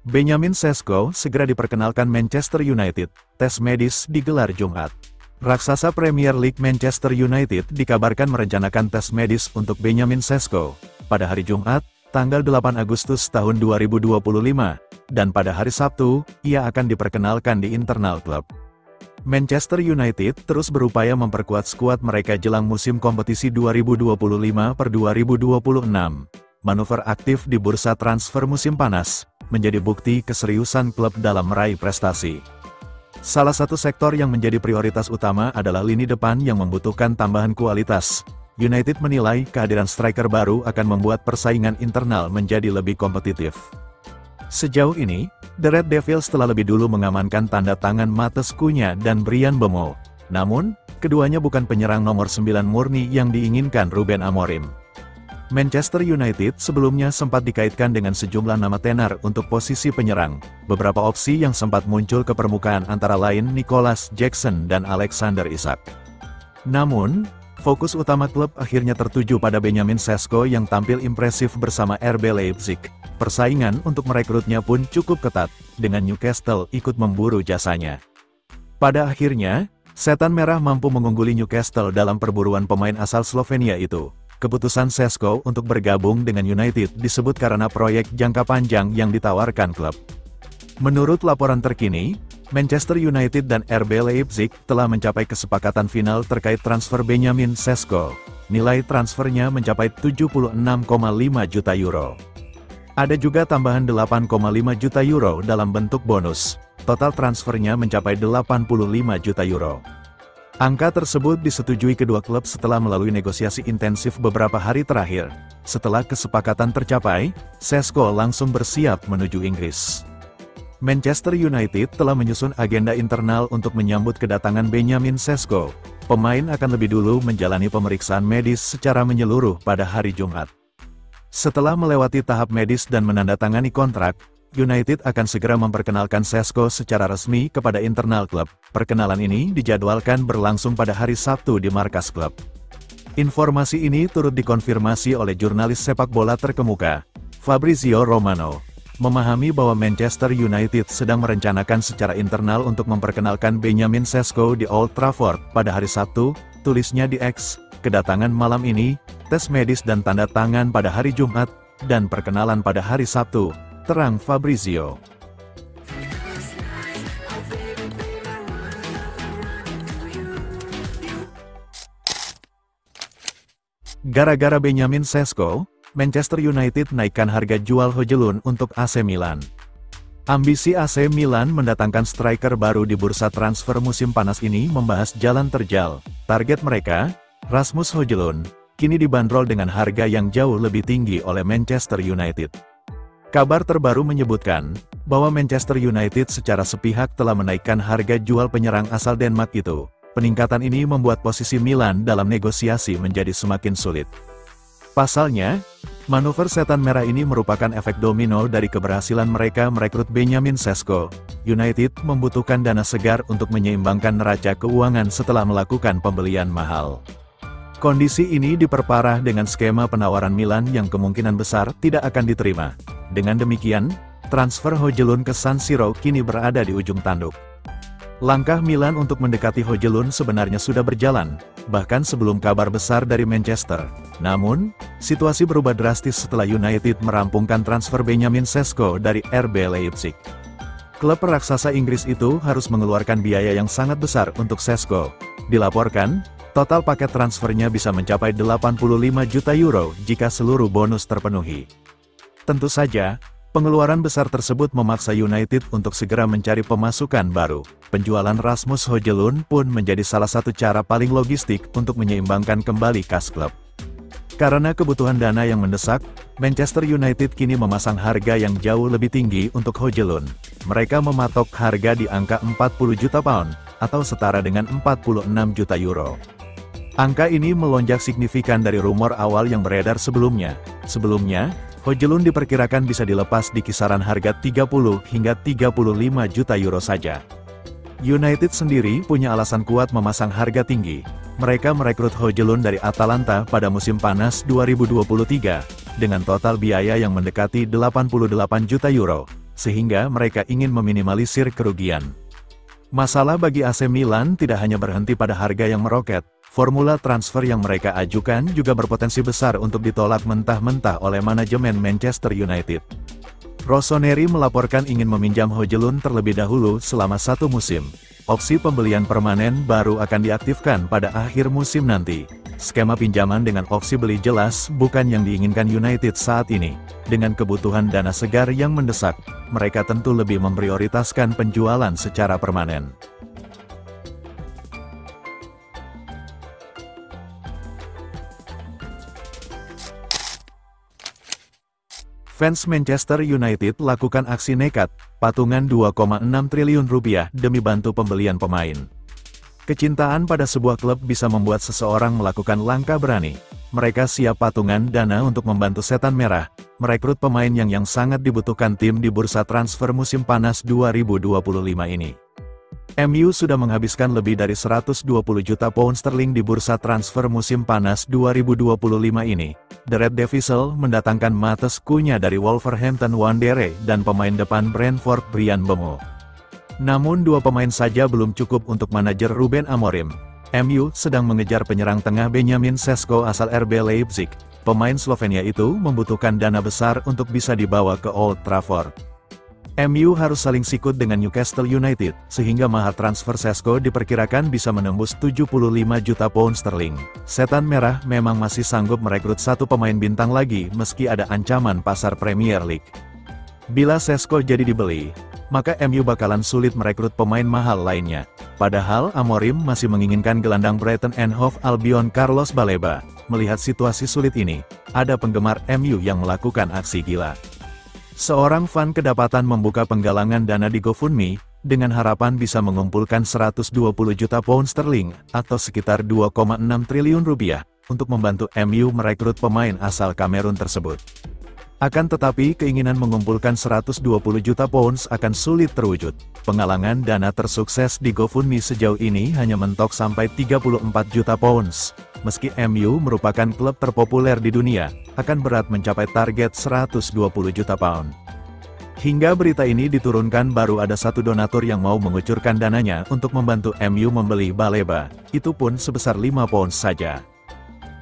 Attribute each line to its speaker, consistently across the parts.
Speaker 1: Benjamin Sesko segera diperkenalkan Manchester United. Tes medis digelar Jumat. Raksasa Premier League Manchester United dikabarkan merencanakan tes medis untuk Benjamin Sesko pada hari Jumat, tanggal 8 Agustus tahun 2025, dan pada hari Sabtu, ia akan diperkenalkan di internal klub. Manchester United terus berupaya memperkuat skuad mereka jelang musim kompetisi 2025-2026. Manuver aktif di bursa transfer musim panas menjadi bukti keseriusan klub dalam meraih prestasi. Salah satu sektor yang menjadi prioritas utama adalah lini depan yang membutuhkan tambahan kualitas. United menilai kehadiran striker baru akan membuat persaingan internal menjadi lebih kompetitif. Sejauh ini, The Red Devils telah lebih dulu mengamankan tanda tangan Matheus Cunha dan Bryan Mbeumo. Namun, keduanya bukan penyerang nomor 9 murni yang diinginkan Ruben Amorim. Manchester United sebelumnya sempat dikaitkan dengan sejumlah nama tenar untuk posisi penyerang. Beberapa opsi yang sempat muncul ke permukaan antara lain Nicholas Jackson dan Alexander Isak. Namun, fokus utama klub akhirnya tertuju pada Benjamin Sesko yang tampil impresif bersama RB Leipzig. Persaingan untuk merekrutnya pun cukup ketat, dengan Newcastle ikut memburu jasanya. Pada akhirnya, Setan Merah mampu mengungguli Newcastle dalam perburuan pemain asal Slovenia itu. Keputusan Sesko untuk bergabung dengan United disebut karena proyek jangka panjang yang ditawarkan klub. Menurut laporan terkini, Manchester United dan RB Leipzig telah mencapai kesepakatan final terkait transfer Benjamin Sesko. Nilai transfernya mencapai 76,5 juta euro. Ada juga tambahan 8,5 juta euro dalam bentuk bonus. Total transfernya mencapai 85 juta euro. Angka tersebut disetujui kedua klub setelah melalui negosiasi intensif beberapa hari terakhir. Setelah kesepakatan tercapai, Sesko langsung bersiap menuju Inggris. Manchester United telah menyusun agenda internal untuk menyambut kedatangan Benjamin Sesko. Pemain akan lebih dulu menjalani pemeriksaan medis secara menyeluruh pada hari Jumat. Setelah melewati tahap medis dan menandatangani kontrak, United akan segera memperkenalkan Sesko secara resmi kepada internal klub. Perkenalan ini dijadwalkan berlangsung pada hari Sabtu di markas klub. Informasi ini turut dikonfirmasi oleh jurnalis sepak bola terkemuka, Fabrizio Romano. Memahami bahwa Manchester United sedang merencanakan secara internal untuk memperkenalkan Benjamin Sesko di Old Trafford pada hari Sabtu, tulisnya di X, kedatangan malam ini, tes medis dan tanda tangan pada hari Jumat, dan perkenalan pada hari Sabtu, terang Fabrizio. Gara-gara Benjamin Sesko, Manchester United naikkan harga jual Højlund untuk AC Milan. Ambisi AC Milan mendatangkan striker baru di bursa transfer musim panas ini membahas jalan terjal. Target mereka, Rasmus Højlund, kini dibanderol dengan harga yang jauh lebih tinggi oleh Manchester United. Kabar terbaru menyebutkan bahwa Manchester United secara sepihak telah menaikkan harga jual penyerang asal Denmark itu. Peningkatan ini membuat posisi Milan dalam negosiasi menjadi semakin sulit. Pasalnya, manuver Setan Merah ini merupakan efek domino dari keberhasilan mereka merekrut Benjamin Sesko. United membutuhkan dana segar untuk menyeimbangkan neraca keuangan setelah melakukan pembelian mahal. Kondisi ini diperparah dengan skema penawaran Milan yang kemungkinan besar tidak akan diterima. Dengan demikian, transfer Højlund ke San Siro kini berada di ujung tanduk. Langkah Milan untuk mendekati Højlund sebenarnya sudah berjalan, bahkan sebelum kabar besar dari Manchester. Namun, situasi berubah drastis setelah United merampungkan transfer Benjamin Sesko dari RB Leipzig. Klub raksasa Inggris itu harus mengeluarkan biaya yang sangat besar untuk Sesko. Dilaporkan, total paket transfernya bisa mencapai 85 juta euro jika seluruh bonus terpenuhi. Tentu saja, pengeluaran besar tersebut memaksa United untuk segera mencari pemasukan baru. Penjualan Rasmus Højlund pun menjadi salah satu cara paling logistik untuk menyeimbangkan kembali kas klub. Karena kebutuhan dana yang mendesak, Manchester United kini memasang harga yang jauh lebih tinggi untuk Højlund. Mereka mematok harga di angka 40 juta pound, atau setara dengan 46 juta euro. Angka ini melonjak signifikan dari rumor awal yang beredar sebelumnya. Sebelumnya, Højlund diperkirakan bisa dilepas di kisaran harga 30 hingga 35 juta euro saja. United sendiri punya alasan kuat memasang harga tinggi. Mereka merekrut Højlund dari Atalanta pada musim panas 2023, dengan total biaya yang mendekati 88 juta euro. sehingga mereka ingin meminimalisir kerugian. Masalah bagi AC Milan tidak hanya berhenti pada harga yang meroket, formula transfer yang mereka ajukan juga berpotensi besar untuk ditolak mentah-mentah oleh manajemen Manchester United. Rossoneri melaporkan ingin meminjam Højlund terlebih dahulu selama 1 musim. Opsi pembelian permanen baru akan diaktifkan pada akhir musim nanti. Skema pinjaman dengan opsi beli jelas bukan yang diinginkan United saat ini. Dengan kebutuhan dana segar yang mendesak, mereka tentu lebih memprioritaskan penjualan secara permanen. Fans Manchester United lakukan aksi nekat, patungan 2,6 triliun rupiah demi bantu pembelian pemain. Kecintaan pada sebuah klub bisa membuat seseorang melakukan langkah berani. Mereka siap patungan dana untuk membantu Setan Merah, merekrut pemain yang sangat dibutuhkan tim di bursa transfer musim panas 2025 ini. MU sudah menghabiskan lebih dari 120 juta pound sterling di bursa transfer musim panas 2025 ini. The Red Devils mendatangkan Matheus Cunha dari Wolverhampton Wanderers dan pemain depan Brentford Bryan Mbeumo. Namun 2 pemain saja belum cukup untuk manajer Ruben Amorim. MU sedang mengejar penyerang tengah Benjamin Sesko asal RB Leipzig. Pemain Slovenia itu membutuhkan dana besar untuk bisa dibawa ke Old Trafford. MU harus saling sikut dengan Newcastle United, sehingga mahar transfer Sesko diperkirakan bisa menembus 75 juta pound sterling. Setan Merah memang masih sanggup merekrut 1 pemain bintang lagi meski ada ancaman pasar Premier League. Bila Sesko jadi dibeli, maka MU bakalan sulit merekrut pemain mahal lainnya. Padahal Amorim masih menginginkan gelandang Brighton and Hove Albion Carlos Baleba. Melihat situasi sulit ini, ada penggemar MU yang melakukan aksi gila. Seorang fan kedapatan membuka penggalangan dana di GoFundMe, dengan harapan bisa mengumpulkan 120 juta pound sterling, atau sekitar 2,6 triliun rupiah, untuk membantu MU merekrut pemain asal Kamerun tersebut. Akan tetapi keinginan mengumpulkan 120 juta pounds akan sulit terwujud. Penggalangan dana tersukses di GoFundMe sejauh ini hanya mentok sampai 34 juta pounds. Meski MU merupakan klub terpopuler di dunia, akan berat mencapai target 120 juta pound. Hingga berita ini diturunkan baru ada 1 donatur yang mau mengucurkan dananya untuk membantu MU membeli Baleba, itu pun sebesar 5 pounds saja.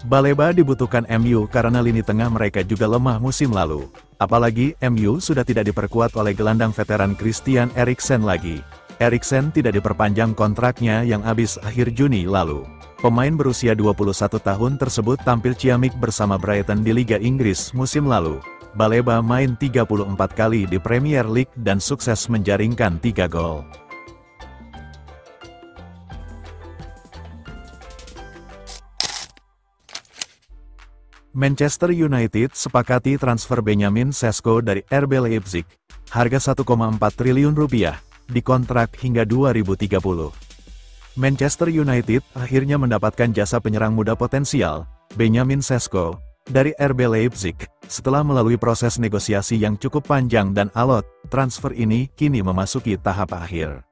Speaker 1: Baleba dibutuhkan MU karena lini tengah mereka juga lemah musim lalu. Apalagi MU sudah tidak diperkuat oleh gelandang veteran Christian Eriksen lagi. Eriksen tidak diperpanjang kontraknya yang habis akhir Juni lalu. Pemain berusia 21 tahun tersebut tampil ciamik bersama Brighton di Liga Inggris musim lalu. Baleba main 34 kali di Premier League dan sukses menjaringkan 3 gol. Manchester United sepakati transfer Benjamin Sesko dari RB Leipzig, harga 1,4 triliun rupiah, dikontrak hingga 2030. Manchester United akhirnya mendapatkan jasa penyerang muda potensial, Benjamin Sesko, dari RB Leipzig. Setelah melalui proses negosiasi yang cukup panjang dan alot, transfer ini kini memasuki tahap akhir.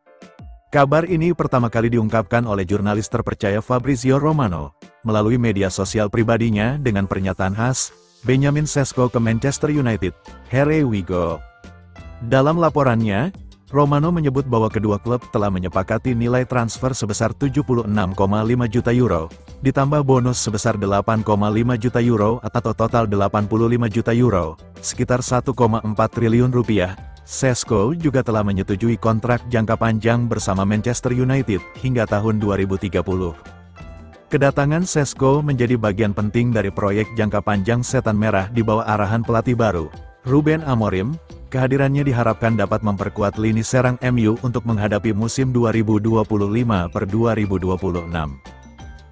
Speaker 1: Kabar ini pertama kali diungkapkan oleh jurnalis terpercaya Fabrizio Romano, melalui media sosial pribadinya dengan pernyataan khas, Benjamin Sesko ke Manchester United, here we go. Dalam laporannya, Romano menyebut bahwa kedua klub telah menyepakati nilai transfer sebesar 76,5 juta euro, ditambah bonus sebesar 8,5 juta euro atau total 85 juta euro, sekitar 1,4 triliun rupiah. Sesko juga telah menyetujui kontrak jangka panjang bersama Manchester United hingga tahun 2030. Kedatangan Sesko menjadi bagian penting dari proyek jangka panjang Setan Merah di bawah arahan pelatih baru, Ruben Amorim. Kehadirannya diharapkan dapat memperkuat lini serang MU untuk menghadapi musim 2025-2026.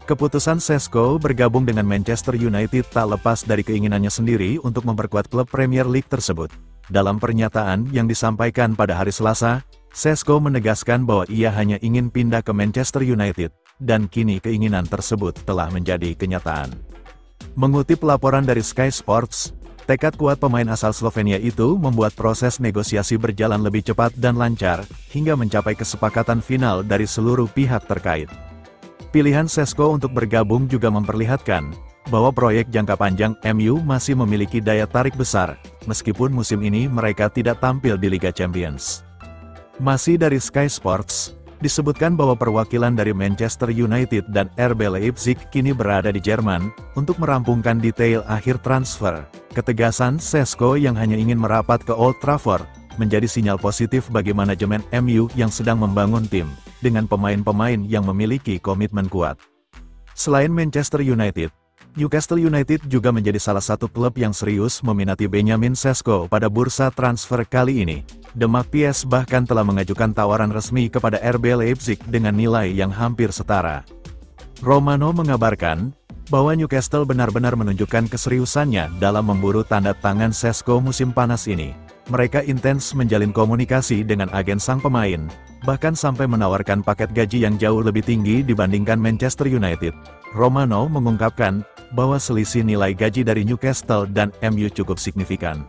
Speaker 1: Keputusan Sesko bergabung dengan Manchester United tak lepas dari keinginannya sendiri untuk memperkuat klub Premier League tersebut. Dalam pernyataan yang disampaikan pada hari Selasa, Sesko menegaskan bahwa ia hanya ingin pindah ke Manchester United, dan kini keinginan tersebut telah menjadi kenyataan. Mengutip laporan dari Sky Sports, tekad kuat pemain asal Slovenia itu membuat proses negosiasi berjalan lebih cepat dan lancar, hingga mencapai kesepakatan final dari seluruh pihak terkait. Pilihan Sesko untuk bergabung juga memperlihatkan bahwa proyek jangka panjang MU masih memiliki daya tarik besar, meskipun musim ini mereka tidak tampil di Liga Champions. Masih dari Sky Sports, disebutkan bahwa perwakilan dari Manchester United dan RB Leipzig kini berada di Jerman, untuk merampungkan detail akhir transfer. Ketegasan Šeško yang hanya ingin merapat ke Old Trafford, menjadi sinyal positif bagi manajemen MU yang sedang membangun tim, dengan pemain-pemain yang memiliki komitmen kuat. Selain Manchester United, Newcastle United juga menjadi salah satu klub yang serius meminati Benjamin Šeško pada bursa transfer kali ini. The Magpies bahkan telah mengajukan tawaran resmi kepada RB Leipzig dengan nilai yang hampir setara. Romano mengabarkan bahwa Newcastle benar-benar menunjukkan keseriusannya dalam memburu tanda tangan Šeško musim panas ini. Mereka intens menjalin komunikasi dengan agen sang pemain, bahkan sampai menawarkan paket gaji yang jauh lebih tinggi dibandingkan Manchester United. Romano mengungkapkan bahwa selisih nilai gaji dari Newcastle dan MU cukup signifikan.